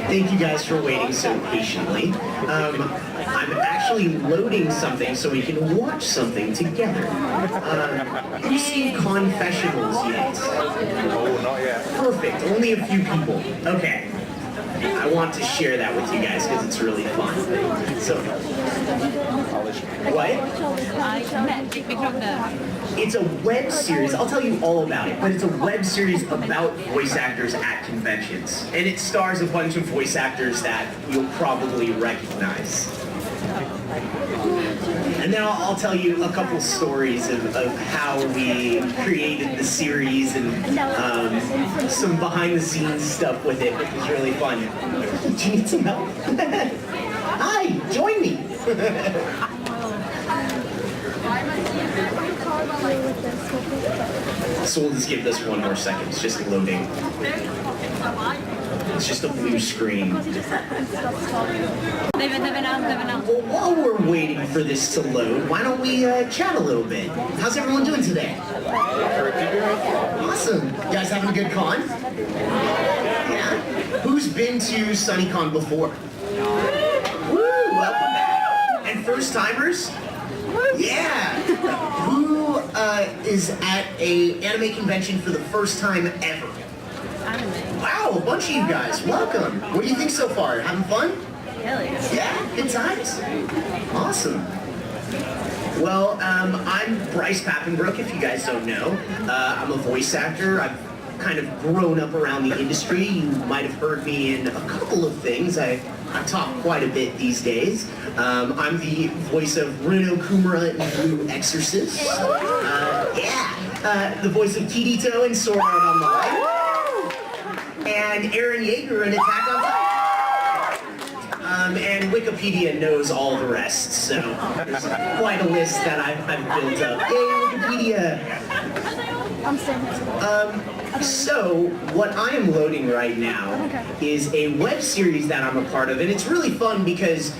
Thank you guys for waiting so patiently. I'm actually loading something so we can watch something together. Have you seen Confessionals yet? Oh, not yet. Perfect, only a few people. Okay. I want to share that with you guys because it's really fun. So, what? It's a web series. I'll tell you all about it, but it's a web series about voice actors at conventions. And it stars a bunch of voice actors that you'll probably recognize. And then I'll tell you a couple stories of how we created the series and some behind-the-scenes stuff with it, which was really fun. Do you need some help? Hi, join me. So we'll just give this one more second. It's just loading. It's just a blue screen. Well, while we're waiting for this to load, why don't we chat a little bit? How's everyone doing today? Awesome. You guys having a good con? Yeah. Who's been to SunnyCon before? Woo! Welcome back. And first timers? Yeah. Who is at a anime convention for the first time ever? Wow, a bunch of you guys. Welcome. What do you think so far? Having fun? Hell yeah. Yeah, good times. Awesome. Well, I'm Bryce Papenbrook, if you guys don't know. I'm a voice actor. I've kind of grown up around the industry. You might have heard me in a couple of things. I talk quite a bit these days. I'm the voice of Reno Kumura in Blue Exorcist. The voice of Kirito in Sword Art Online. And Aaron Yeager in Attack on Titan. And Wikipedia knows all the rest, so there's quite a list that I've built up. Yay, Wikipedia! So, what I am loading right now is a web series that I'm a part of, and it's really fun because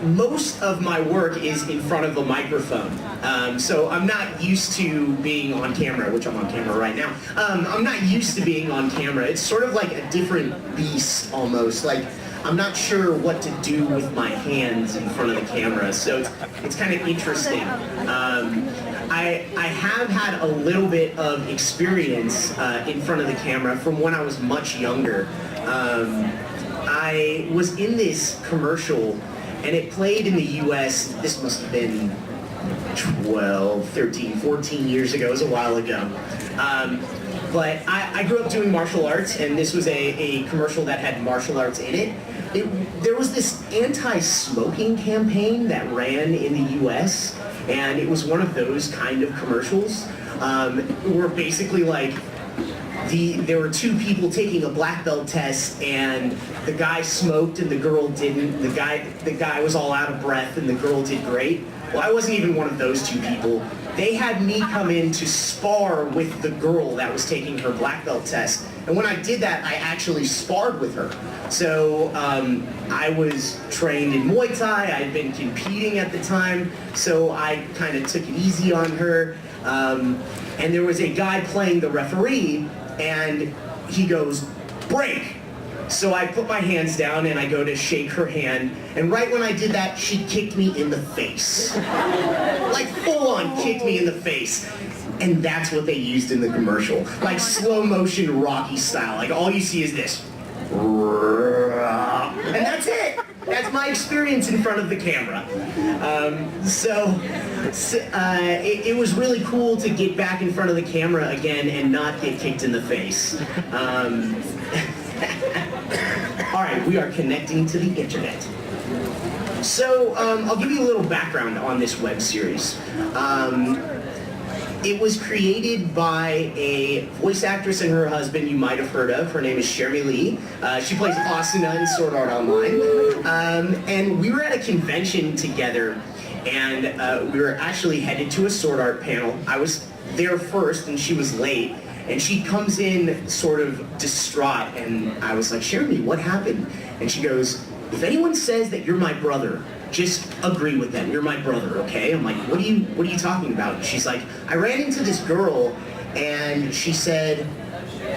most of my work is in front of a microphone. So I'm not used to being on camera, which I'm on camera right now. I'm not used to being on camera. It's sort of like a different beast almost. Like, I'm not sure what to do with my hands in front of the camera, so it's kind of interesting. I have had a little bit of experience in front of the camera from when I was much younger. I was in this commercial, and it played in the US, this must have been 12, 13, 14 years ago, it was a while ago. But I grew up doing martial arts, and this was a commercial that had martial arts in it. There was this anti-smoking campaign that ran in the US, and it was one of those kind of commercials where basically like there were two people taking a black belt test, and the guy smoked and the girl didn't. The guy was all out of breath and the girl did great. Well, I wasn't even one of those two people. They had me come in to spar with the girl that was taking her black belt test. And when I did that, I actually sparred with her. So I was trained in Muay Thai. I'd been competing at the time, so I kind of took it easy on her. And there was a guy playing the referee, and he goes, "Break!" So I put my hands down and I go to shake her hand, and right when I did that, she kicked me in the face. Like full on kicked me in the face. And that's what they used in the commercial. Like slow motion Rocky style. Like all you see is this. And that's it. That's my experience in front of the camera. It was really cool to get back in front of the camera again and not get kicked in the face. All right, we are connecting to the internet. So I'll give you a little background on this web series. It was created by a voice actress and her husband you might have heard of. Her name is Sherry Lee. She plays Asuna in Sword Art Online. And we were at a convention together, and we were actually headed to a Sword Art panel. I was there first, and she was late. And she comes in sort of distraught, and I was like, "Sherry, what happened?" And she goes, "If anyone says that you're my brother, just agree with them. You're my brother, okay?" I'm like, what are you talking about? And she's like, "I ran into this girl, and she said,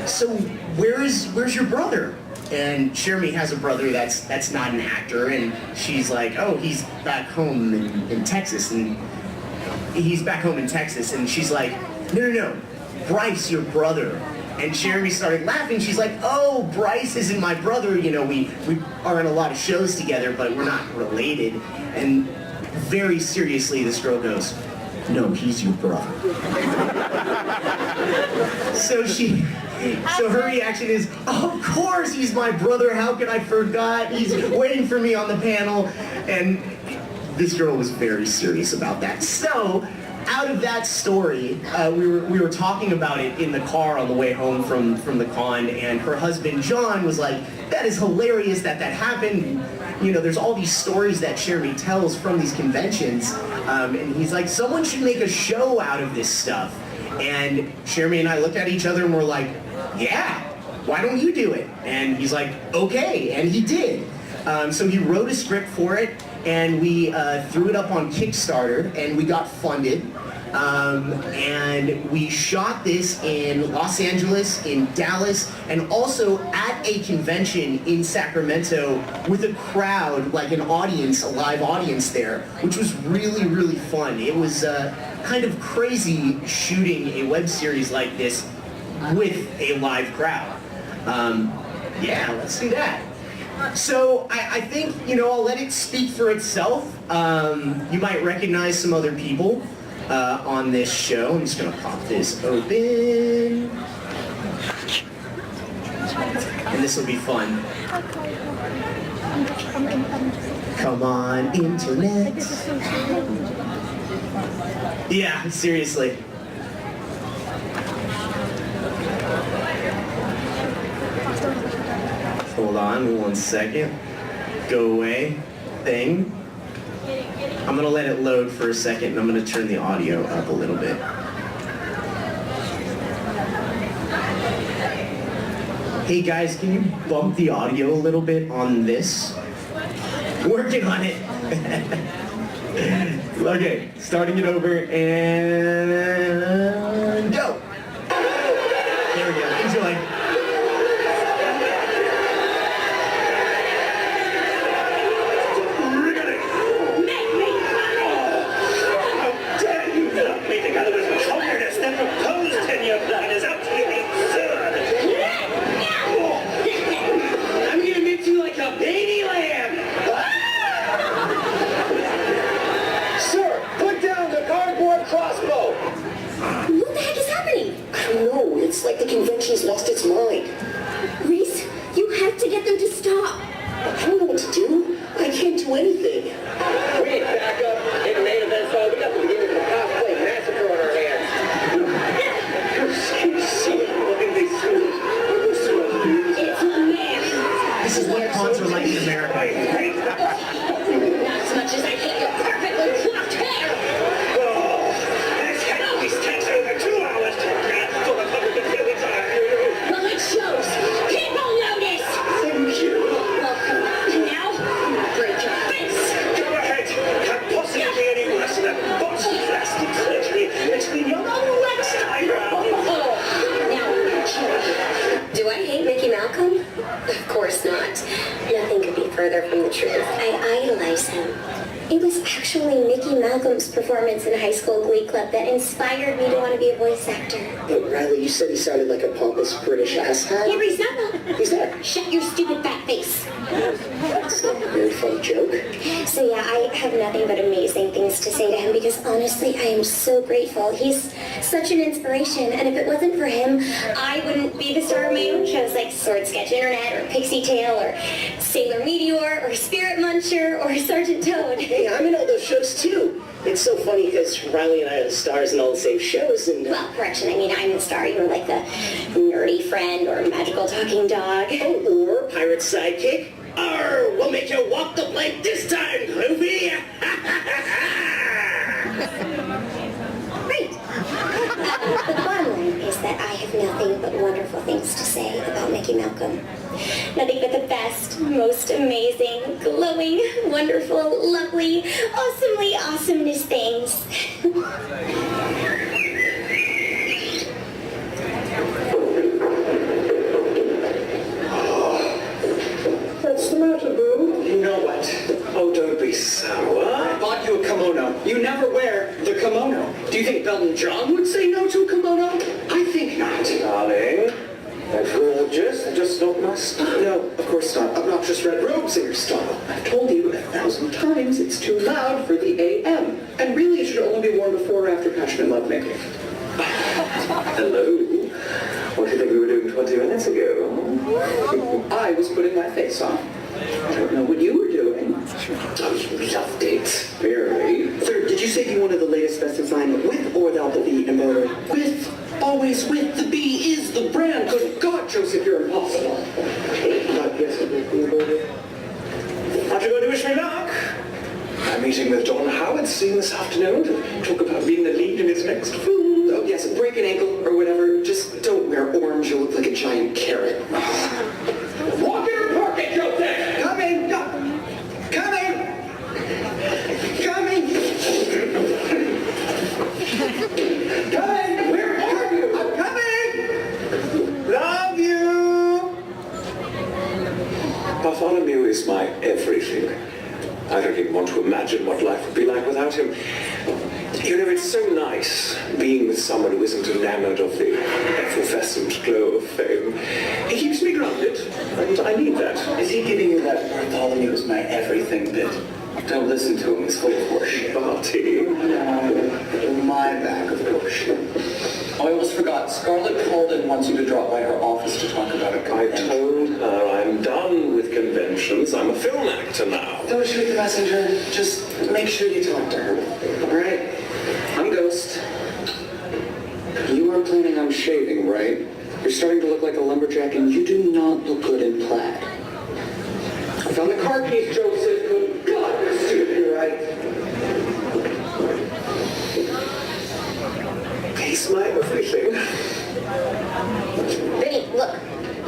'So where's your brother?'" And Jeremy has a brother that's not an actor, and she's like, oh, he's back home in Texas, and he's back home in Texas, and she's like, no, Bryce, your brother. And Jeremy started laughing. She's like, oh, Bryce isn't my brother. You know, we are in a lot of shows together, but we're not related. And very seriously, this girl goes, no, he's your brother. So her reaction is, of course he's my brother. How could I forgot? He's waiting for me on the panel. And this girl was very serious about that. So out of that story, we were talking about it in the car on the way home from the con, and her husband John was like, that is hilarious that happened. You know, there's all these stories that Jeremy tells from these conventions, and he's like, someone should make a show out of this stuff. And Jeremy and I looked at each other and we're like, yeah, why don't you do it? And he's like, okay, and he did. So he wrote a script for it, and we threw it up on Kickstarter, and we got funded. And we shot this in Los Angeles, in Dallas, and also at a convention in Sacramento with a crowd, like an audience, a live audience there, which was really, really fun. It was kind of crazy shooting a web series like this with a live crowd. Yeah, let's do that. So I think, you know, I'll let it speak for itself. You might recognize some other people on this show. I'm just going to pop this open. And this will be fun. Come on, internet. Yeah, seriously. Hold on 1 second. Go away. Thing. I'm gonna let it load for a second, and I'm gonna turn the audio up a little bit. Hey guys, can you bump the audio a little bit on this? Working on it. Okay, starting it over, and go. There we go. Enjoy. It's like the convention's lost its mind. Reese, you have to get them to stop. I don't know what to do. I can't do anything. We need backup. In main event, we got the beginning of a cosplay massacre on our hands. Look at these suits. It's a man. This is what cons are like in America. Not as much as I hate your perfectly coiffed hair. This takes over 2 hours to grab for the public to feel it's Well, it shows. People notice. Thank you. Well, come on. Now, break your face. Go ahead. Can't possibly be any worse than botched plastic surgery between your waxed eyebrow. Oh, now I'm your cherry. Do I hate Mickey Malcolm? Of course not. Nothing could be further from the truth. I idolize him. It was actually Mickey Malcolm's performance in high school glee club that inspired me to want to be a voice actor. But Riley, you said he sounded like a pompous British asshat. Hey, Reese, no. Who's that? Shut your stupid fat face. That's not a very funny joke. So yeah, I have nothing but amazing things to say to him because honestly, I am so grateful. He's such an inspiration, and if it wasn't for him, I wouldn't be the star of my own shows like Sword Sketch Internet or Pixie Tale or Sailor Meteor or Spirit Muncher or Sergeant Toad. Hey, I'm in all those shows too. It's so funny because Riley and I are the stars in all the same shows, and... Well, correction, I mean, I'm the star. You're like the nerdy friend or magical talking dog. Oh, or pirate sidekick. Arr, we'll make you walk the plank this time, Groovy! Great. The bottom line is that I have nothing but wonderful things to say about Mickey Malcolm. Nothing but the best, most amazing, glowing, wonderful, lovely, awesomely awesomeness things. Oh, don't be sour. I bought you a kimono. You never wear the kimono. Do you think Belton John would say no to a kimono? I think not. Darling, that's gorgeous. Just not my style. No, of course not. Obnoxious red robes are your style. I've told you 1,000 times it's too loud for the AM. And really it should only be worn before or after passionate lovemaking. Hello. What do you think we were doing 20 minutes ago? I was putting my face on. I don't know what you were doing. I loved it. Barely. Sir, did you say you wanted the latest best design with or without the B embroidery? With. Always with. The B is the brand. Good God, Joseph, you're impossible. Yes, with the embroidery. Aren't you going to wish me luck? I'm meeting with Don Howardstein this afternoon to talk about being the lead in his next film. Oh, yes, break an ankle or whatever. Just don't wear orange. You'll look like a giant carrot. Walk in or park it, Joseph! Coming! Coming! Coming! Coming! Where are you? I'm coming! Love you! Bartholomew is my everything. I don't even want to imagine what life would be like without him. You know, it's so nice being with someone who isn't enamored of the effervescent glow of fame. He keeps me grounded, and I need that. Is he giving you that Bartholomew is my everything bit? Don't listen to him, he's full of horseshit. Barty. My bag of horseshit. Oh, I almost forgot. Scarlett Calden wants you to drop by her office to talk about a I convention. told her I'm done with conventions. I'm a film actor now. Don't shoot the messenger. Just make sure you talk to her. All right? I'm Ghost. You are planning on shaving, right? You're starting to look like a lumberjack, and you do not look good in plaid. I found the car keys, Joseph. Good God, you're stupid, right? He's my everything. Vinny, look,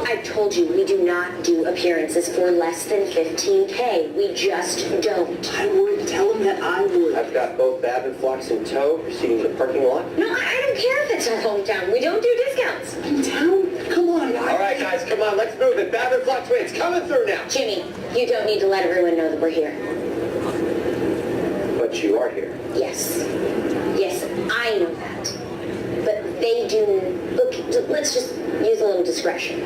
I told you we do not do appearances for less than $15K. We just don't. I would tell him that I would. I've got both Bab and Flux in tow, proceeding to the parking lot. No, I don't care if it's our hometown. We don't do discounts. In town? Come on. All right, guys, come on, let's move it. Bab and Flux twins coming through now. Jimmy, you don't need to let everyone know that we're here. But you are here. Yes. Yes, I know that. But they do... Look, let's just use a little discretion.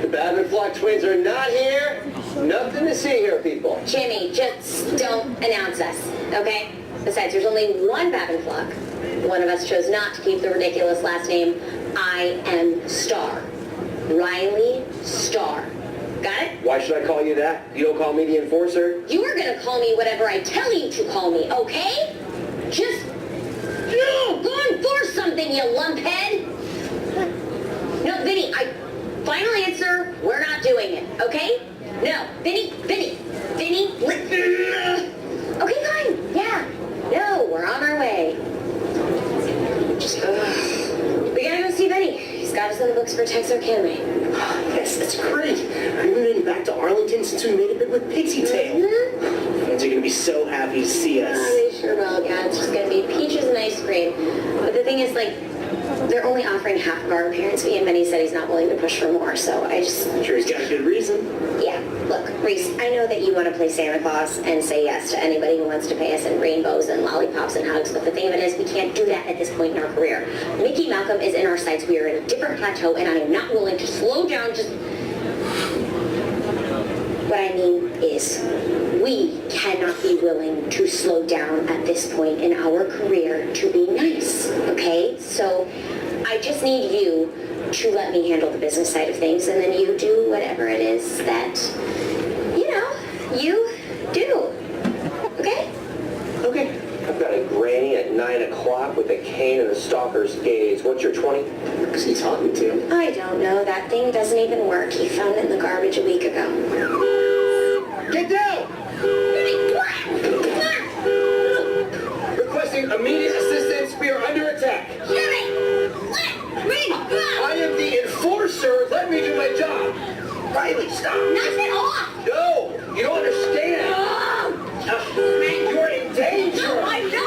The Bab and Flux twins are not here. Nothing to see here, people. Jimmy, just don't announce us, okay? Besides, there's only one Bab and Flock. One of us chose not to keep the ridiculous last name. I am Star. Riley Star. Got it? Why should I call you that? You don't call me the enforcer? You are gonna call me whatever I tell you to call me, okay? Just... No! Go enforce something, you lumphead! No, Vinny, final answer, we're not doing it, okay? No, Vinny, okay, fine, yeah. No, we're on our way. Just, we gotta go see Vinny. He's got us in the books for Texarkana. Yes, that's great. We've been back to Arlington since we made it big with Pixie Tail. Friends are going to be so happy to see us. Oh, they sure will, yeah. It's just gonna be peaches and ice cream. But the thing is, like, they're only offering half of our appearance fee, and Vinny said he's not willing to push for more, so I just... I'm sure he's got a good reason. Yeah, look, Reese, I know that you want to play Santa Claus and say yes to anybody who wants to pay us in rainbows and lollipops and hugs, but the thing of it is we can't do that at this point in our career. Mickey Malcolm is in our sights. We are in a different plateau, and I am not willing to slow down just... What I mean is, we cannot be willing to slow down at this point in our career to be nice, okay? So I just need you to let me handle the business side of things, and then you do whatever it is that, you do. Okay? Okay. I've got a granny at 9 o'clock with a cane and a stalker's gaze. What's your 20? Who's he talking to? I don't know. That thing doesn't even work. He found it in the garbage a week ago. Get down! Requesting immediate assistance. We are under attack. I am the enforcer. Let me do my job. Riley, stop. Knock it off! No, you don't understand. You're in danger. No, I'm not!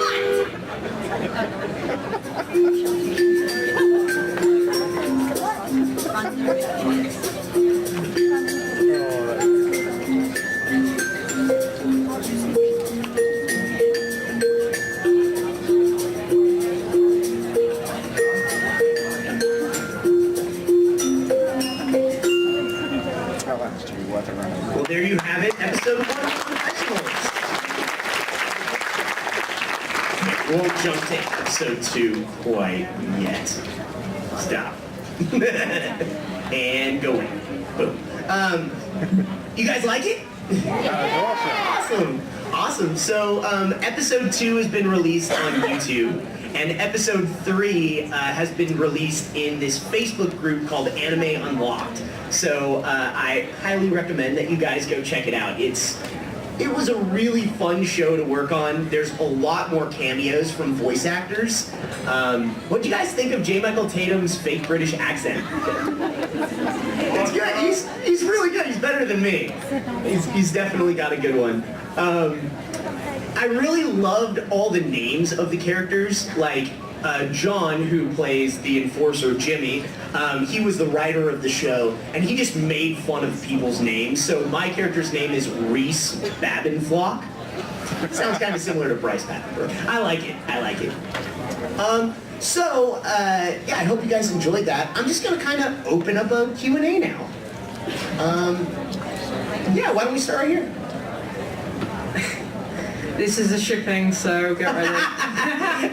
Well, there you have it, episode 1 of Professionals. Won't jump to episode 2 quite yet. Stop. And go in. Boom. You guys like it? Awesome. Awesome. So episode 2 has been released on YouTube, and episode 3 has been released in this Facebook group called Anime Unlocked. So I highly recommend that you guys go check it out. It was a really fun show to work on. There's a lot more cameos from voice actors. What do you guys think of J. Michael Tatum's fake British accent? It's good. He's really good. He's better than me. He's definitely got a good one. I really loved all the names of the characters, like John, who plays the enforcer Jimmy. He was the writer of the show, and he just made fun of people's names. So my character's name is Reese Papenbrook. Sounds kind of similar to Bryce Papenbrook. I like it. Yeah, I hope you guys enjoyed that. I'm just going to kind of open up a Q&A now. Yeah, why don't we start right here? This is a shipping, so get ready.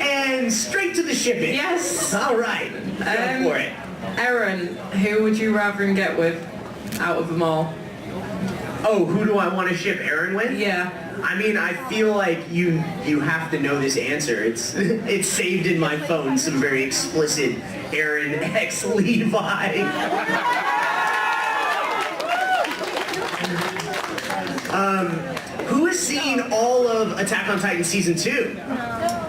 And straight to the shipping. Yes. All right. Go for it. Erin, who would you rather get with out of them all? Oh, who do I want to ship Erin with? Yeah. I mean, I feel like you have to know this answer. It's saved in my phone, some very explicit Erin X Levi. Who has seen all of Attack on Titan Season 2?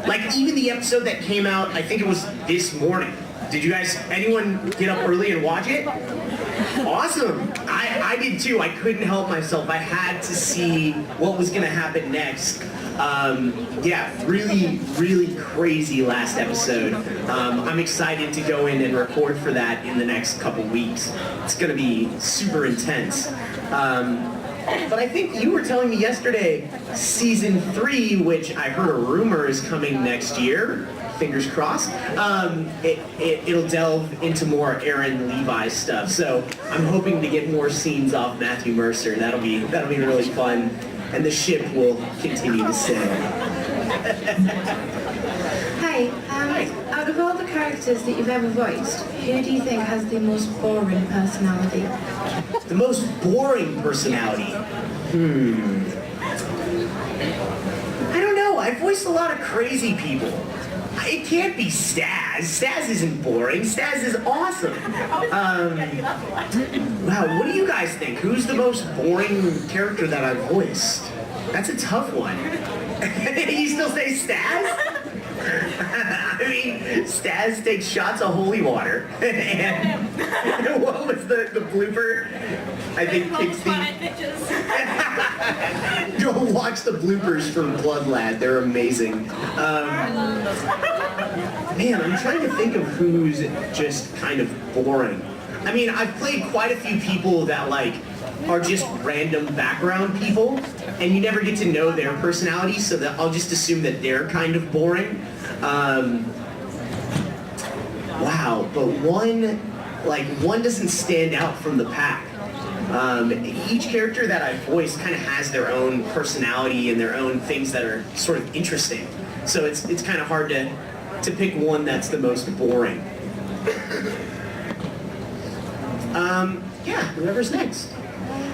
Like, even the episode that came out, I think it was this morning. Did you guys, anyone get up early and watch it? Awesome. I did too. I couldn't help myself. I had to see what was going to happen next. Yeah, really, really crazy last episode. I'm excited to go in and record for that in the next couple weeks. It's going to be super intense. But I think you were telling me yesterday, Season 3, which I heard a rumor is coming next year, fingers crossed, it'll delve into more Erin Levi stuff. So I'm hoping to get more scenes off Matthew Mercer. That'll be really fun, and the ship will continue to sail. Hi, out of all the characters that you've ever voiced, who do you think has the most boring personality? The most boring personality? I don't know. I voiced a lot of crazy people. It can't be Staz. Staz isn't boring. Staz is awesome. Wow, what do you guys think? Who's the most boring character that I've voiced? That's a tough one. You still say Staz? I mean, Staz takes shots of holy water. And what was the blooper? I think kicks the... Go watch the bloopers from Blood Lad. They're amazing. Man, I'm trying to think of who's just kind of boring. I mean, I've played quite a few people that, like, are just random background people, and you never get to know their personality, so that I'll just assume that they're kind of boring. Wow, but one doesn't stand out from the pack. Each character that I voice kind of has their own personality and their own things that are sort of interesting. So it's kind of hard to pick one that's the most boring. Yeah, whoever's next.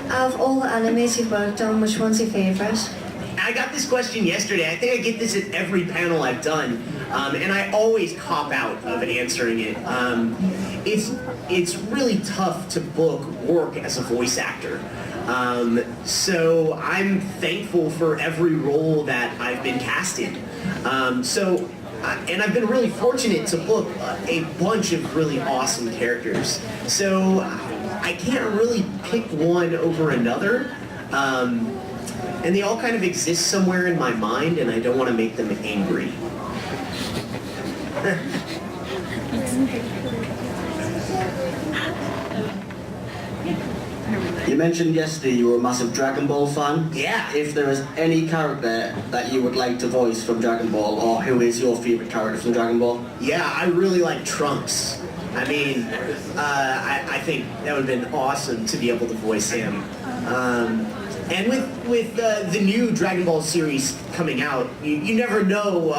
Out of all the animes you've worked on, which one's your favourite? I got this question yesterday. I think I get this at every panel I've done, and I always cop out of answering it. It's really tough to book work as a voice actor. So I'm thankful for every role that I've been casted. And I've been really fortunate to book a bunch of really awesome characters. So I can't really pick one over another. And they all kind of exist somewhere in my mind, and I don't want to make them angry. You mentioned yesterday you were a massive Dragon Ball fan. Yeah. If there is any character that you would like to voice from Dragon Ball, or who is your favourite character from Dragon Ball? Yeah, I really like Trunks. I mean, I think that would have been awesome to be able to voice him. And with the new Dragon Ball series coming out, you never know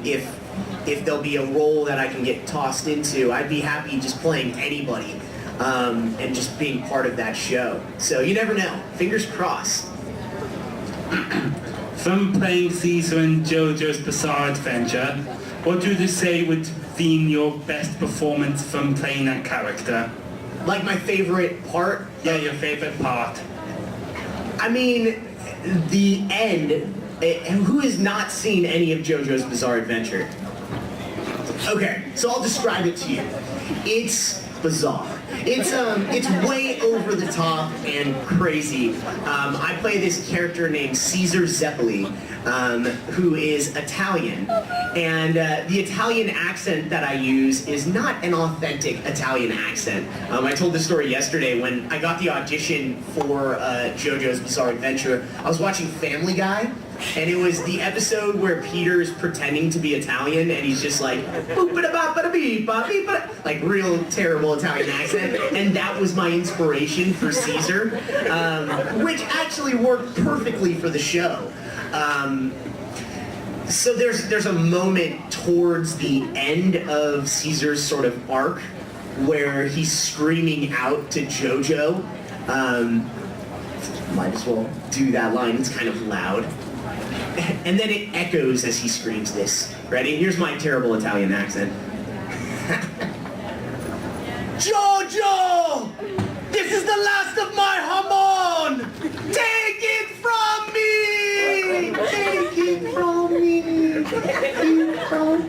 if there'll be a role that I can get tossed into. I'd be happy just playing anybody and just being part of that show. So you never know. Fingers crossed. From playing Caesar in Jojo's Bizarre Adventure, what would you say would be your best performance from playing that character? Like my favorite part? Yeah, your favorite part. I mean, the end. Who has not seen any of JoJo's Bizarre Adventure? Okay, so I'll describe it to you. It's bizarre. It's way over the top and crazy. I play this character named Caesar Zeppeli, who is Italian, and the Italian accent that I use is not an authentic Italian accent. I told this story yesterday when I got the audition for JoJo's Bizarre Adventure. I was watching Family Guy, and it was the episode where Peter's pretending to be Italian, and he's just like, like real terrible Italian accent, and that was my inspiration for Caesar, which actually worked perfectly for the show. So there's a moment towards the end of Caesar's sort of arc where he's screaming out to Jojo. Might as well do that line, it's kind of loud. And then it echoes as he screams this. Ready? Here's my terrible Italian accent. Jojo! This is the last of my hamon! Take it from me! Take it from me! Take it from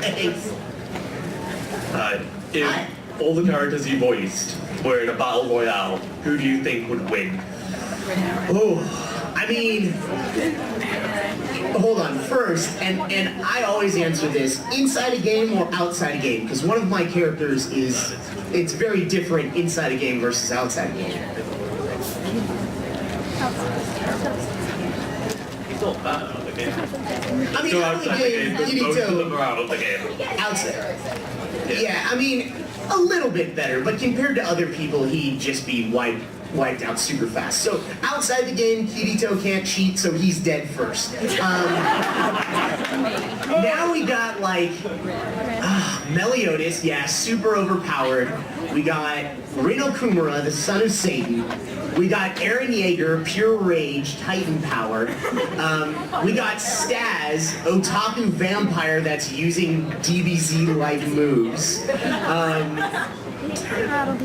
Thanks. If all the characters you voiced were in a battle royale, who do you think would win? Oh, I mean, hold on. First, and I always answer this, inside a game or outside a game, because one of my characters it's very different inside a game versus outside a game. I mean, out of the game, most of them are out of the game. Outside. Yeah, I mean, a little bit better, but compared to other people, he'd just be wiped out super fast. So outside the game, Kirito can't cheat, so he's dead first. Now we got like Meliodas, yeah, super overpowered. We got Reno Kumura, the son of Satan. We got Eren Yeager, pure rage, Titan power. We got Staz, otaku vampire that's using DBZ-like moves.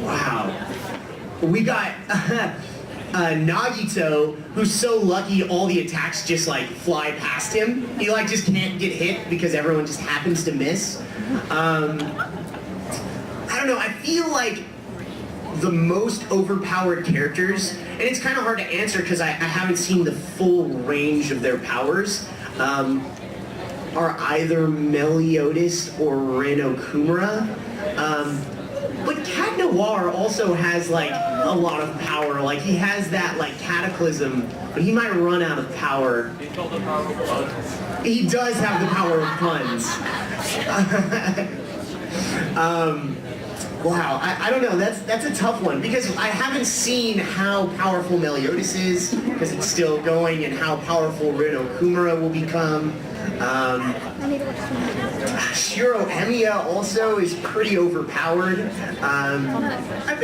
Wow. We got Nagito, who's so lucky all the attacks just like fly past him. He like just can't get hit because everyone just happens to miss. I don't know, I feel like the most overpowered characters, and it's kind of hard to answer because I haven't seen the full range of their powers, are either Meliodas or Reno Kumura. But Cat Noir also has like a lot of power. Like he has that like cataclysm, but he might run out of power. He does have the power of puns. Wow, I don't know. That's a tough one because I haven't seen how powerful Meliodas is because it's still going, and how powerful Reno Kumura will become. Shiro Emiya also is pretty overpowered. I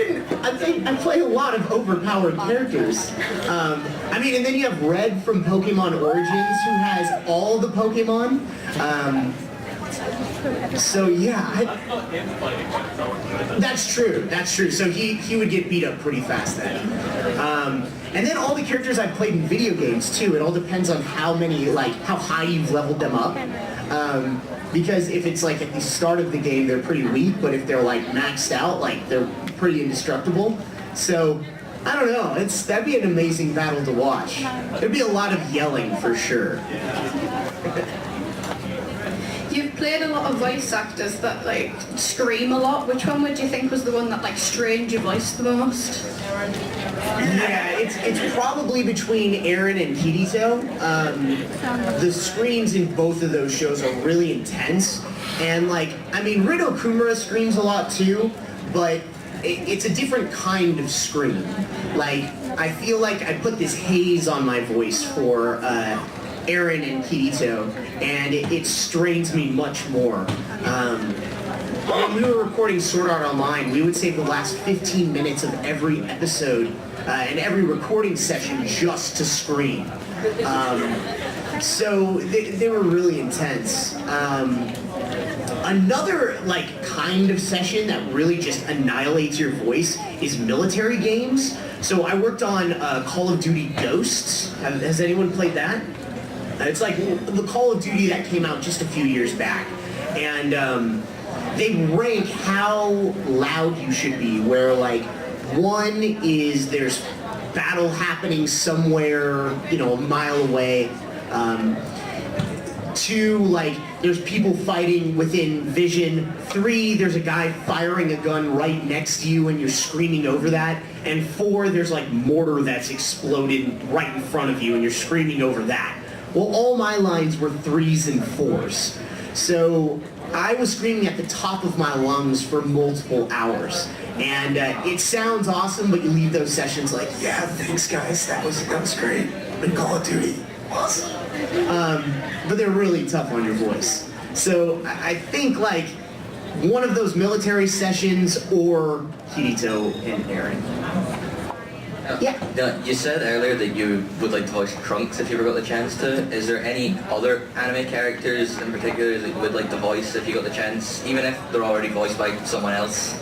play a lot of overpowered characters. I mean, and then you have Red from Pokemon Origins, who has all the Pokemon. So yeah, that's true. That's true. So he would get beat up pretty fast then. And then all the characters I've played in video games too. It all depends on how high you've leveled them up. Because if it's like at the start of the game, they're pretty weak, but if they're like maxed out, like they're pretty indestructible. So I don't know. That'd be an amazing battle to watch. There'd be a lot of yelling for sure. You've played a lot of voice actors that like scream a lot. Which one would you think was the one that like strained your voice the most? Yeah, it's probably between Aaron and Kirito. The screams in both of those shows are really intense, and like, I mean, Rido Kumura screams a lot too, but it's a different kind of scream. Like, I feel like I put this haze on my voice for Aaron and Kirito, and it strains me much more. When we were recording Sword Art Online, we would save the last 15 minutes of every episode and every recording session just to scream. So they were really intense. Another like kind of session that really just annihilates your voice is military games. So I worked on Call of Duty Ghosts. Has anyone played that? It's like the Call of Duty that came out just a few years back. And they rank how loud you should be, where like 1 is there's battle happening somewhere, you know, a mile away. 2, like, there's people fighting within vision. 3, there's a guy firing a gun right next to you and you're screaming over that. And 4, there's like mortar that's exploded right in front of you and you're screaming over that. Well, all my lines were 3s and 4s. So I was screaming at the top of my lungs for multiple hours. And it sounds awesome, but you leave those sessions like, yeah, thanks guys, that was great. And Call of Duty, awesome. But they're really tough on your voice. So I think like one of those military sessions or Kirito and Aaron. Yeah. You said earlier that you would like to voice Trunks if you ever got the chance to. Is there any other anime characters in particular that you would like to voice if you got the chance, even if they're already voiced by someone else?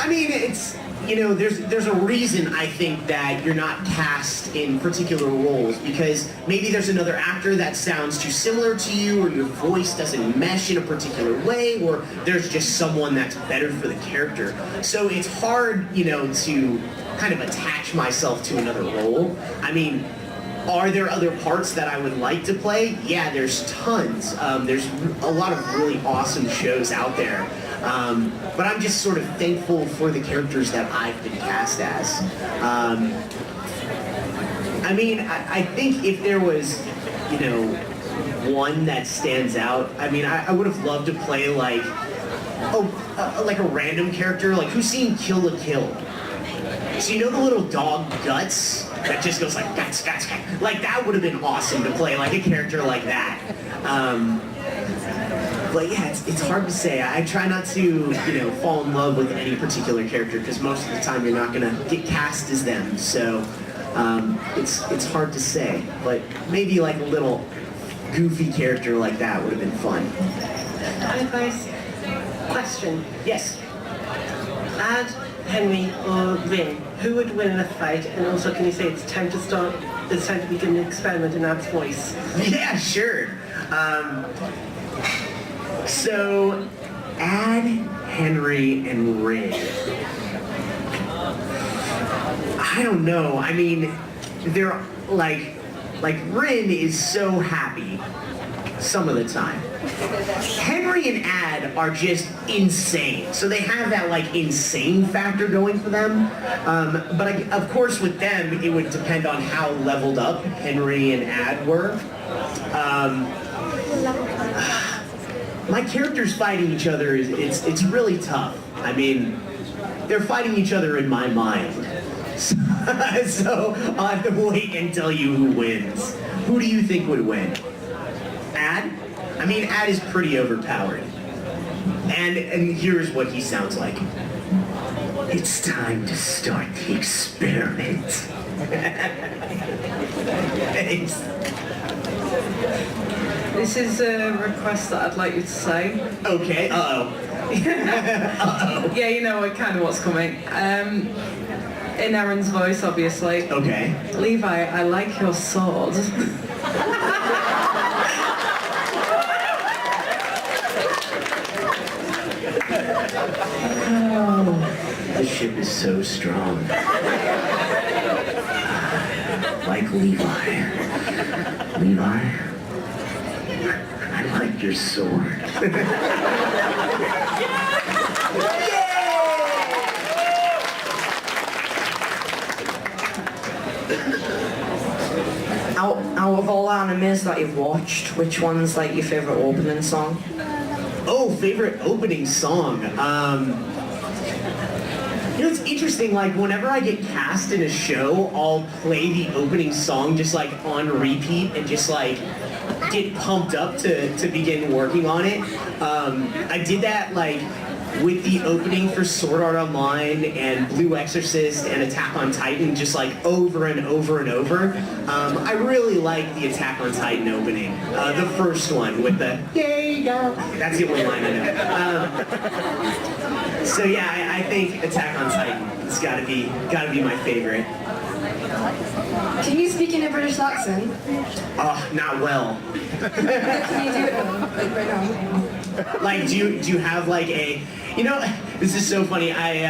I mean, it's, you know, there's a reason I think that you're not cast in particular roles, because maybe there's another actor that sounds too similar to you, or your voice doesn't mesh in a particular way, or there's just someone that's better for the character. So it's hard, you know, to kind of attach myself to another role. I mean, are there other parts that I would like to play? Yeah, there's tons. There's a lot of really awesome shows out there. But I'm just sort of thankful for the characters that I've been cast as. I mean, I think if there was, you know, one that stands out, I mean, I would have loved to play like, like a random character. Like, who's seen Kill la Kill? So you know the little dog Guts that just goes like guts, guts, guts? Like, that would have been awesome to play like a character like that. But yeah, it's hard to say. I try not to, you know, fall in love with any particular character, because most of the time you're not gonna get cast as them. So it's hard to say. But maybe like a little goofy character like that would have been fun. Advice. Question. Yes. Ad, Henry, or Rin, who would win in a fight? And also, can you say it's time to begin an experiment in Ad's voice? Yeah, sure. So, Ad, Henry, and Rin. I don't know. I mean, they're like Rin is so happy some of the time. Henry and Ad are just insane. So they have that like insane factor going for them. But of course with them, it would depend on how leveled up Henry and Ad were. My characters fighting each other, it's really tough. I mean, they're fighting each other in my mind. So I'll have to wait and tell you who wins. Who do you think would win? Ad? I mean, Ad is pretty overpowered. And here's what he sounds like. It's time to start the experiment. Thanks. This is a request that I'd like you to say. Okay, uh-oh. Uh-oh. Yeah, you know kind of what's coming. In Aaron's voice, obviously. Okay. Levi, I like your sword. Oh, this ship is so strong. Like Levi. Levi, I like grab your sword. Out of all animes that you've watched, which one's like your favourite opening song? Oh, favorite opening song. You know, it's interesting, like, whenever I get cast in a show, I'll play the opening song just, like, on repeat and just, like, get pumped up to begin working on it. I did that, like, with the opening for Sword Art Online and Blue Exorcist and Attack on Titan, just, like, over and over and over. I really like the Attack on Titan opening. The first one with the, yay, go. That's the only line I know. So yeah, I think Attack on Titan has gotta be my favorite. Can you speak in a British accent? Oh, not well. Can you do it like right now? Like, do you have like a, you know, this is so funny. I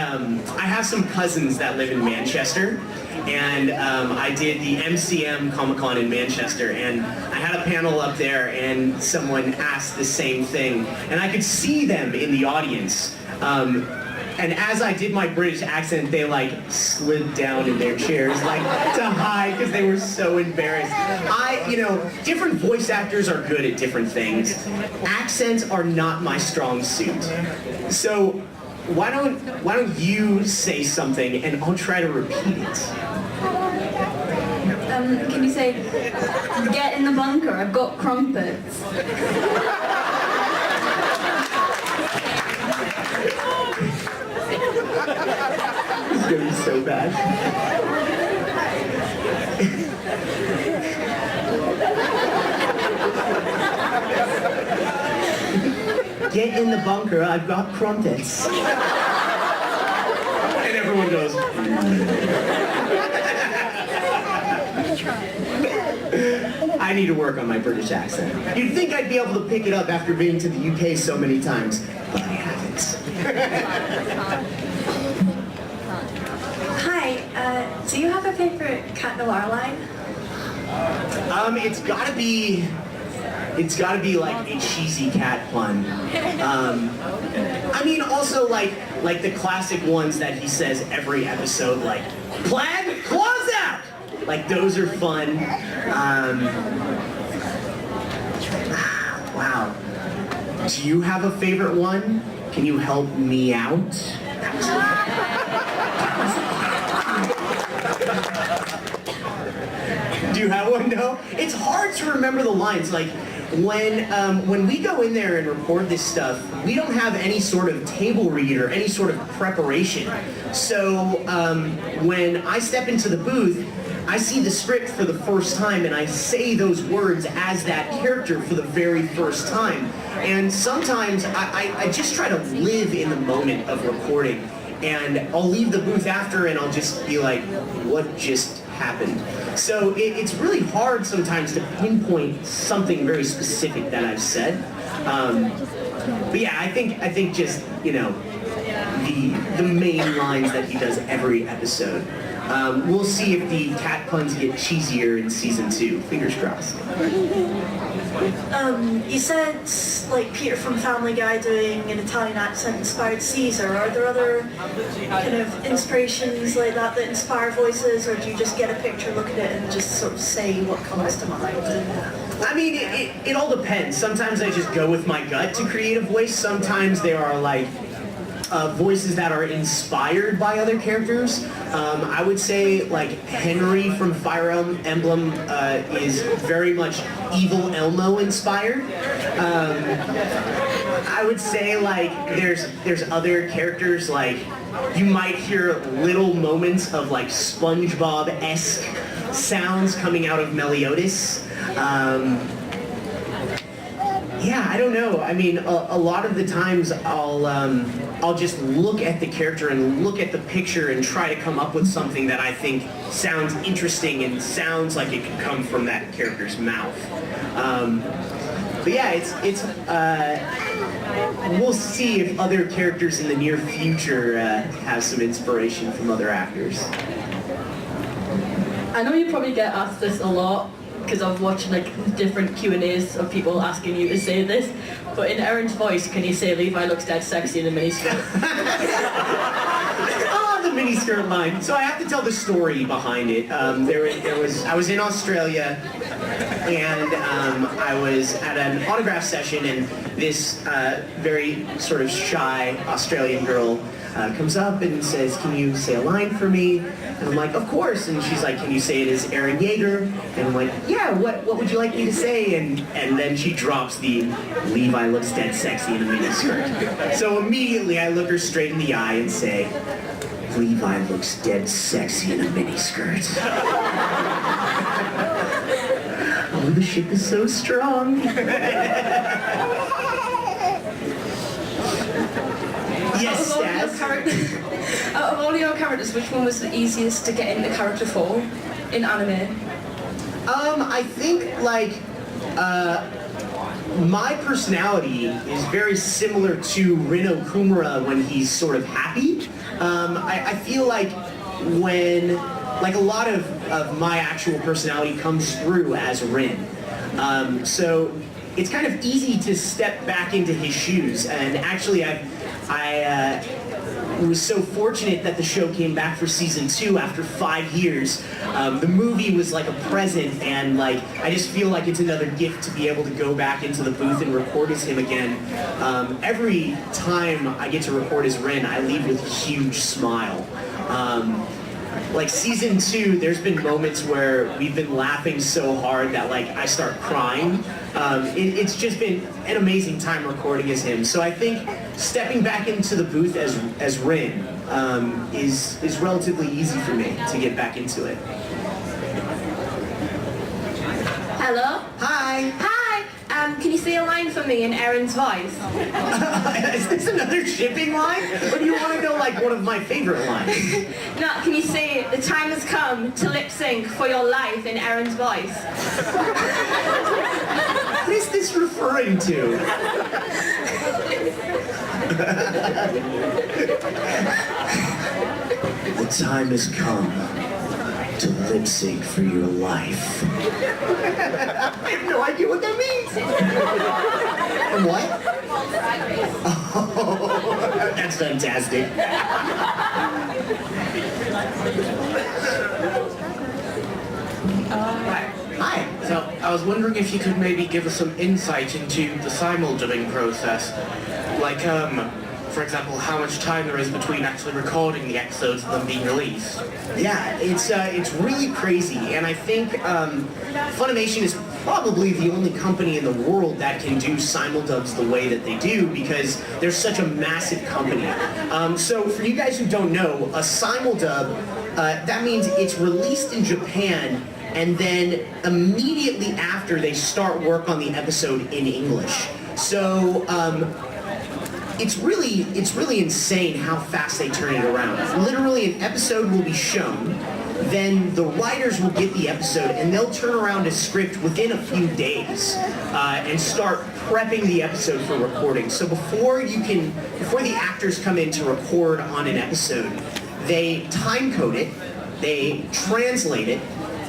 have some cousins that live in Manchester, and I did the MCM Comic-Con in Manchester, and I had a panel up there, and someone asked the same thing, and I could see them in the audience. And as I did my British accent, they like slid down in their chairs, like to hide, because they were so embarrassed. You know, different voice actors are good at different things. Accents are not my strong suit. So why don't you say something and I'll try to repeat it. Can you say, get in the bunker, I've got crumpets. This is gonna be so bad. Get in the bunker, I've got crumpets. And everyone goes, I need to work on my British accent. You'd think I'd be able to pick it up after being to the UK so many times, but I haven't. Hi, do you have a favorite Cat Noir line? It's gotta be like a cheesy cat pun. I mean, also like the classic ones that he says every episode, like "Plaid, close out." Like those are fun. Wow. Do you have a favorite one? Can you help me out? Do you have one? No? It's hard to remember the lines. Like, when we go in there and record this stuff, we don't have any sort of table read or any sort of preparation. So when I step into the booth, I see the script for the first time and I say those words as that character for the very first time. And sometimes I just try to live in the moment of recording, and I'll leave the booth after and I'll just be like, what just happened? So it's really hard sometimes to pinpoint something very specific that I've said. But yeah, I think just, you know, the main lines that he does every episode. We'll see if the cat puns get cheesier in season 2. Fingers crossed. You said, like, Peter from Family Guy doing an Italian accent inspired Caesar. Are there other kind of inspirations like that that inspire voices, or do you just get a picture, look at it, and just sort of say what comes to mind? I mean, it all depends. Sometimes I just go with my gut to create a voice. Sometimes there are, like, voices that are inspired by other characters. I would say like Henry from Fire Emblem is very much Evil Elmo inspired. I would say like there's other characters, like you might hear little moments of like SpongeBob-esque sounds coming out of Meliodas. Yeah, I don't know. I mean, a lot of the times I'll just look at the character and look at the picture and try to come up with something that I think sounds interesting and sounds like it could come from that character's mouth. But yeah, it's we'll see if other characters in the near future have some inspiration from other actors. I know you probably get asked this a lot, because I've watched like different Q&As of people asking you to say this. But in Erin's voice, can you say Levi looks dead sexy in a miniskirt? Oh, the miniskirt line. So I have to tell the story behind it. I was in Australia, and I was at an autograph session, and this very sort of shy Australian girl comes up and says, "Can you say a line for me?" And I'm like, "Of course." And she's like, "Can you say it as Eren Yeager?" And I'm like, "Yeah, what would you like me to say?" And then she drops the "Levi looks dead sexy in a miniskirt." So immediately I look her straight in the eye and say, "Levi looks dead sexy in a miniskirt." Oh, the ship is so strong. Yes, Out of all your characters, which one was the easiest to get into character for in anime? I think like my personality is very similar to Rino Kumura when he's sort of happy. I feel like when like a lot of my actual personality comes through as Rin. So it's kind of easy to step back into his shoes, and actually I was so fortunate that the show came back for season 2 after 5 years. The movie was like a present, and like I just feel like it's another gift to be able to go back into the booth and record as him again. Every time I get to record as Rin, I leave with a huge smile. Like season 2, there's been moments where we've been laughing so hard that like I start crying. It's just been an amazing time recording as him. So I think stepping back into the booth as Rin is relatively easy for me to get back into it. Hello? Hi. Hi! Can you say a line for me in Erin's voice? Is this another shipping line? Or do you want to go like one of my favorite lines? No, can you say, "The time has come to lip sync for your life" in Erin's voice? What is this referring to? The time has come to lip sync for your life. I have no idea what that means. From what? Oh, that's fantastic. Hi. So I was wondering if you could maybe give us some insight into the simul-dubbing process. Like, for example, how much time there is between actually recording the episodes and them being released. Yeah, it's really crazy, and I think Funimation is probably the only company in the world that can do simuldubs the way that they do, because they're such a massive company. So for you guys who don't know, a simuldub, that means it's released in Japan, and then immediately after they start work on the episode in English. So it's really insane how fast they turn it around. Literally, an episode will be shown, then the writers will get the episode and they'll turn around a script within a few days and start prepping the episode for recording. So before the actors come in to record on an episode, they time code it, they translate it,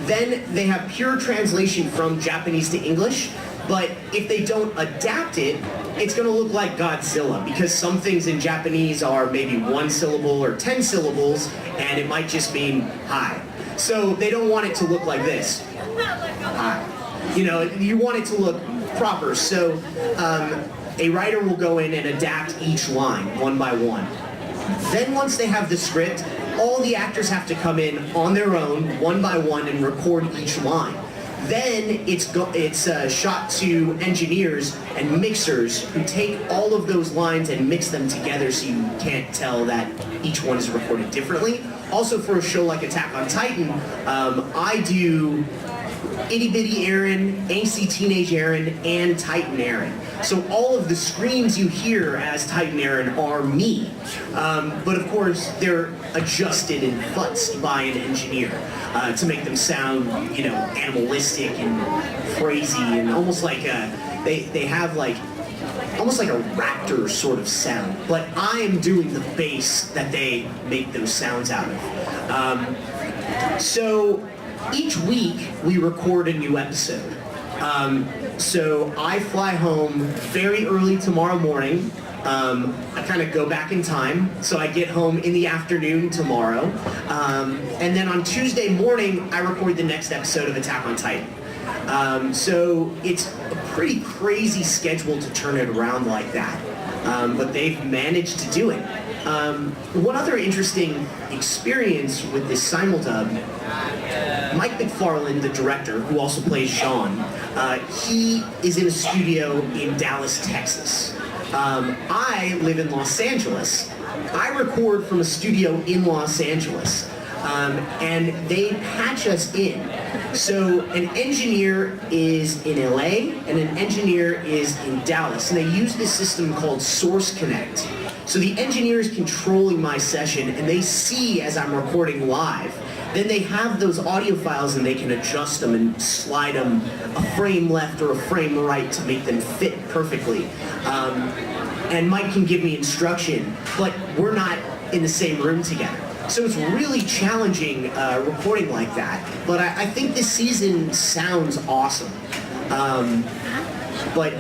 then they have pure translation from Japanese to English. But if they don't adapt it, it's going to look like Godzilla, because some things in Japanese are maybe 1 syllable or 10 syllables, and it might just mean hi. So they don't want it to look like this. Hi. You know, you want it to look proper. So a writer will go in and adapt each line one by one. Then once they have the script, all the actors have to come in on their own, one by one, and record each line. Then it's shot to engineers and mixers who take all of those lines and mix them together so you can't tell that each one is recorded differently. Also, for a show like Attack on Titan, I do Itty Bitty Eren, Angsty Teenage Eren, and Titan Eren. So all of the screams you hear as Titan Eren are me. But of course, they're adjusted and futzed by an engineer to make them sound, you know, animalistic and crazy and almost like they have like almost like a raptor sort of sound. But I am doing the bass that they make those sounds out of. So each week we record a new episode. So I fly home very early tomorrow morning. I kind of go back in time, so I get home in the afternoon tomorrow. And then on Tuesday morning, I record the next episode of Attack on Titan. So it's a pretty crazy schedule to turn it around like that. But they've managed to do it. One other interesting experience with this simuldub, Mike McFarland, the director, who also plays Sean, he is in a studio in Dallas, Texas. I live in Los Angeles. I record from a studio in Los Angeles. And they patch us in. So an engineer is in LA and an engineer is in Dallas. And they use this system called Source Connect. So the engineer is controlling my session and they see as I'm recording live. Then they have those audio files and they can adjust them and slide them a frame left or a frame right to make them fit perfectly. And Mike can give me instruction, but we're not in the same room together. So it's really challenging recording like that. But I think this season sounds awesome. But,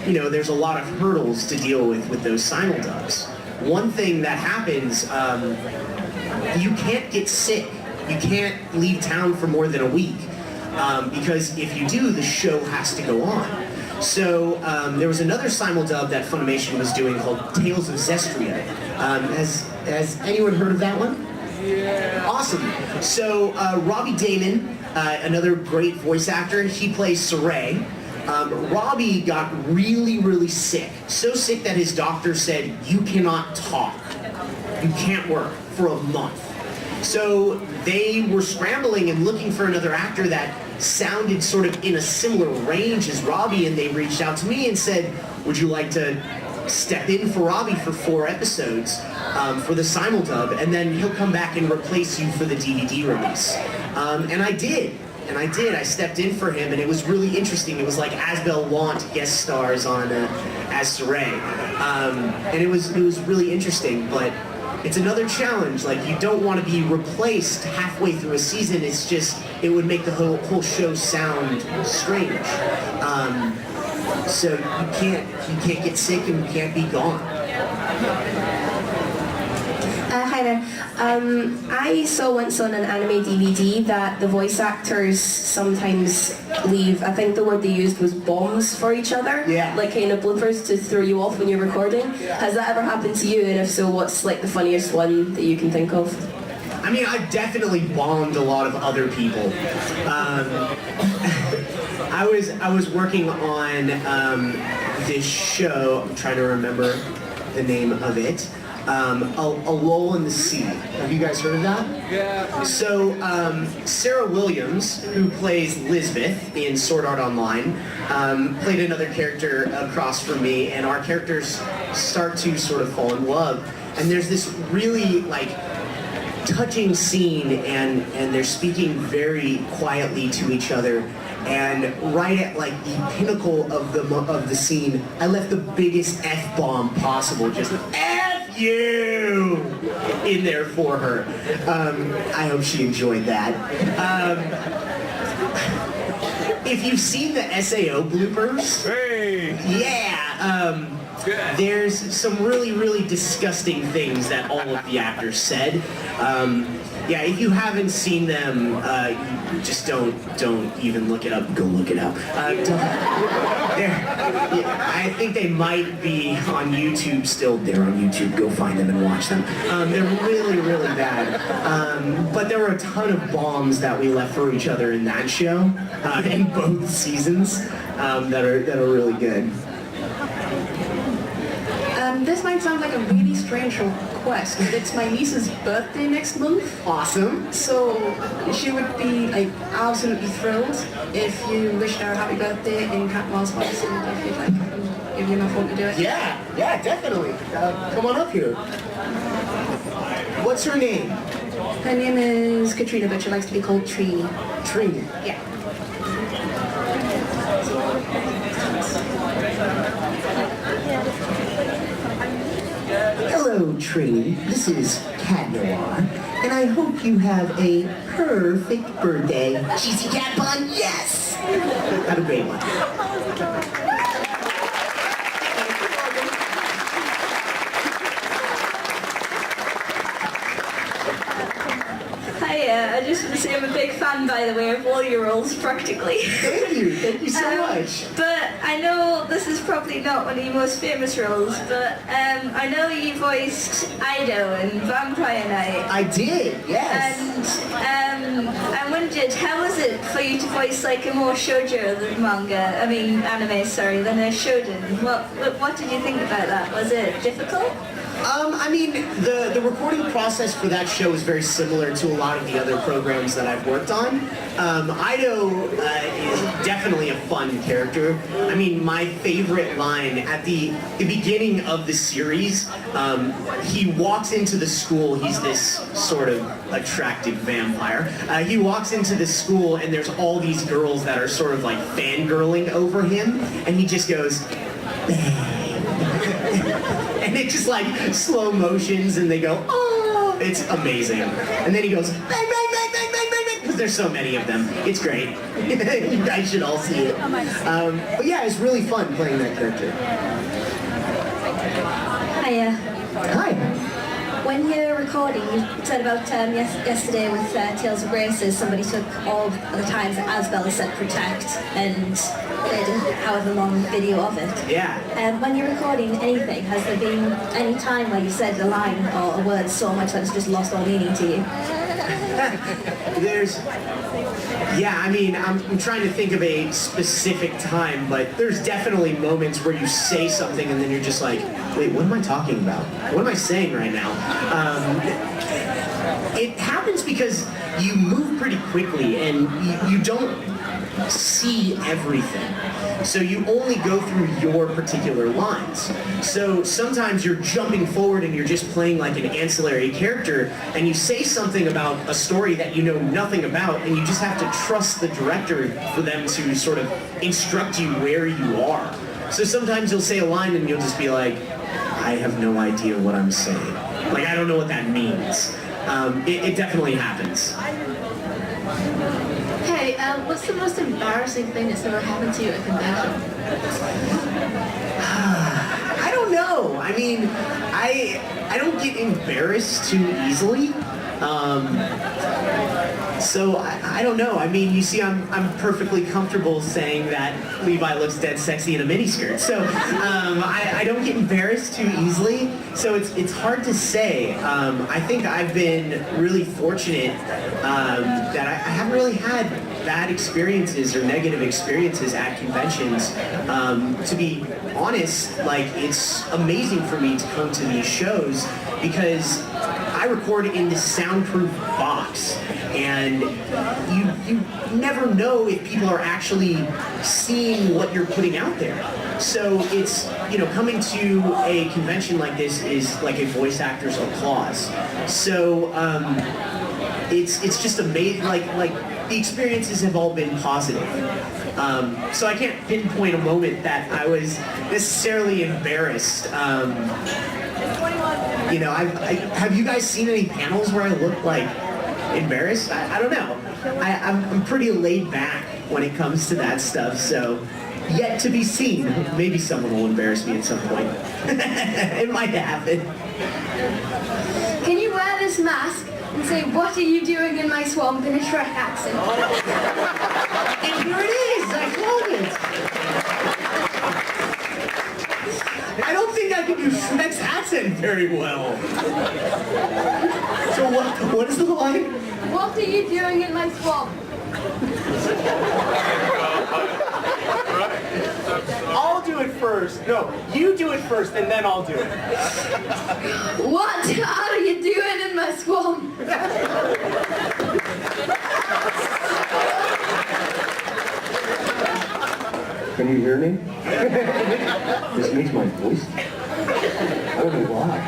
you know, there's a lot of hurdles to deal with those simuldubs. One thing that happens, you can't get sick. You can't leave town for more than a week. Because if you do, the show has to go on. So there was another simuldub that Funimation was doing called Tales of Zestria. Has anyone heard of that one? Yeah. Awesome. So Robbie Peyman, another great voice actor, he plays Saray. Robbie got really, really sick. So sick that his doctor said, you cannot talk. You can't work for a month. So they were scrambling and looking for another actor that sounded sort of in a similar range as Robbie, and they reached out to me and said, would you like to step in for Robbie for 4 episodes for the simuldub, and then he'll come back and replace you for the DVD release. And I did. I stepped in for him, and it was really interesting. It was like Asbel Want guest stars on as Saray. And it was really interesting, but it's another challenge. Like, you don't want to be replaced halfway through a season. It's just, it would make the whole show sound strange. So you can't get sick and you can't be gone. Hi there. I saw once on an anime DVD that the voice actors sometimes leave, I think the word they used was bombs for each other. Yeah. Like kind of bloopers to throw you off when you're recording. Yeah. Has that ever happened to you? And if so, what's like the funniest one that you can think of? I mean, I've definitely bombed a lot of other people. I was working on this show, I'm trying to remember the name of it. A Lull in the Sea. Have you guys heard of that? Yeah. So Sarah Williams, who plays Lisbeth in Sword Art Online, played another character across from me, and our characters start to sort of fall in love. And there's this really like touching scene, and they're speaking very quietly to each other. And right at like the pinnacle of the scene, I left the biggest F-bomb possible, just F you in there for her. I hope she enjoyed that. If you've seen the SAO bloopers, yeah, there's some really, really disgusting things that all of the actors said. Yeah, if you haven't seen them, you just don't even look it up. Go look it up. I think they might be on YouTube still. They're on YouTube. Go find them and watch them. They're really, really bad. But there were a ton of bombs that we left for each other in that show, in both seasons, that are really good. This might sound like a really strange request, but it's my niece's birthday next month. Awesome. So she would be like absolutely thrilled if you wished her a happy birthday in Catmull's voice, and if you'd like, I can give you enough phone to do it. Yeah, definitely. Come on up here. What's her name? Her name is Katrina, but she likes to be called Trini. Trini. Yeah. Hello, trainee. This is Cat Noir, and I hope you have a perfect birthday. Cheesy cat bun, yes! Have a great one. Hiya, I just want to say I'm a big fan, by the way, of all your roles, practically. Thank you so much. But I know this is probably not one of your most famous roles, but I know you voiced Ido in Vampire Night. I did, yes. And I wondered, how was it for you to voice like a more shoujo than anime, sorry, than a shonen? What did you think about that? Was it difficult? The recording process for that show is very similar to a lot of the other programs that I've worked on. Ido is definitely a fun character. My favorite line at the beginning of the series, he walks into the school, he's this sort of attractive vampire. He walks into the school and there's all these girls that are sort of like fangirling over him, and he just goes, and it just like slow motions and they go, oh, it's amazing. And then he goes, bang, bang, bang, bang, bang, bang, bang, because there's so many of them. It's great. You guys should all see it. But yeah, it's really fun playing that character. Hiya. Hi. When you're recording, you said about yesterday with Tales of Graces, somebody took all the times that Asbel said protect and did a however long video of it. Yeah. When you're recording anything, has there been any time where you said a line or a word so much that it's just lost all meaning to you? I'm trying to think of a specific time, but there's definitely moments where you say something and then you're just like, wait, what am I talking about? What am I saying right now? It happens because you move pretty quickly and you don't see everything. So you only go through your particular lines. So sometimes you're jumping forward and you're just playing like an ancillary character and you say something about a story that you know nothing about and you just have to trust the director for them to sort of instruct you where you are. So sometimes you'll say a line and you'll just be like, I have no idea what I'm saying. Like, I don't know what that means. It definitely happens. Hey, what's the most embarrassing thing that's ever happened to you at a convention? I don't know. I don't get embarrassed too easily. So I don't know. You see, I'm perfectly comfortable saying that Levi looks dead sexy in a miniskirt. So I don't get embarrassed too easily. So it's hard to say. I think I've been really fortunate that I haven't really had bad experiences or negative experiences at conventions. To be honest, it's amazing for me to come to these shows because I record in this soundproof box, and you never know if people are actually seeing what you're putting out there. So it's, coming to a convention like this is like a voice actor's applause. So it's just amazing. Like the experiences have all been positive. So I can't pinpoint a moment that I was necessarily embarrassed. Have you guys seen any panels where I look like embarrassed? I don't know. I'm pretty laid back when it comes to that stuff, so yet to be seen. Maybe someone will embarrass me at some point. It might happen. Can you wear this mask and say, what are you doing in my swamp in a Shrek accent? And here it is! I called it! I don't think I can do Shrek's accent very well. So what is the line? What are you doing in my swamp? I'll do it first. No, you do it first and then I'll do it. What are you doing in my swamp? Can you hear me? This makes my voice. I don't know why.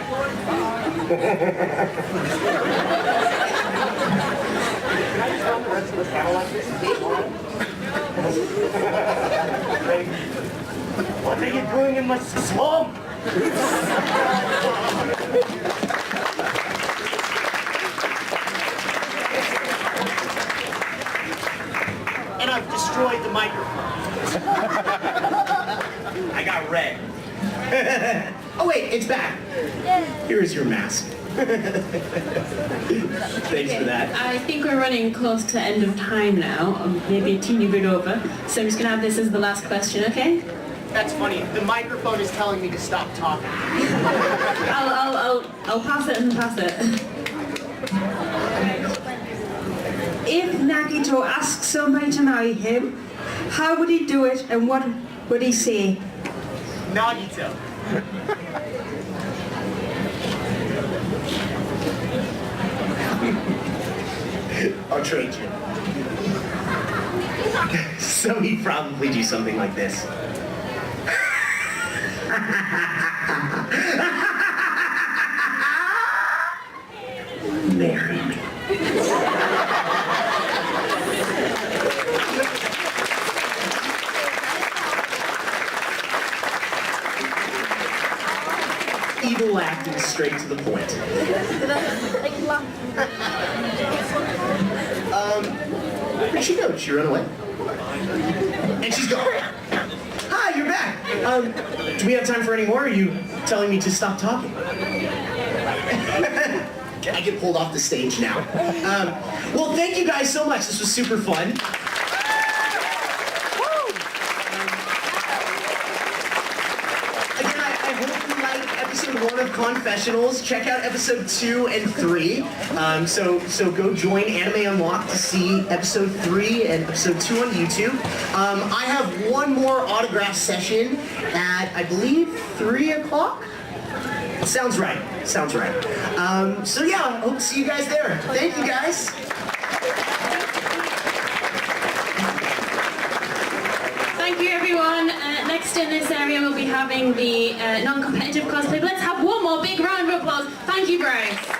What are you doing in my swamp? it's back. Here is your mask. Thanks for that. I think we're running close to end of time now, maybe a teeny bit over. So I'm just gonna have this as the last question, okay? That's funny. The microphone is telling me to stop talking. I'll pass it and pass it. If Nagito asks somebody to marry him, how would he do it and what would he say? Nagito. I'll trade you. So he'd probably do something like this. Marry me. Evil acting straight to the point. Where'd she go? Did she run away? And she's gone. Hi, you're back. Do we have time for any more? Or are you telling me to stop talking? I get pulled off the stage now. Well, thank you guys so much. This was super fun. Again, I hope you liked episode 1 of Confessionals. Check out episode 2 and 3. So go join Anime Unlocked to see episode 3 and episode 2 on YouTube. I have one more autograph session at, I believe, 3 o'clock? Sounds right. Sounds right. So yeah, I hope to see you guys there. Thank you guys. Thank you, everyone. Next in this area, we'll be having the non-competitive cosplay. But let's have one more big round of applause. Thank you, Bryce.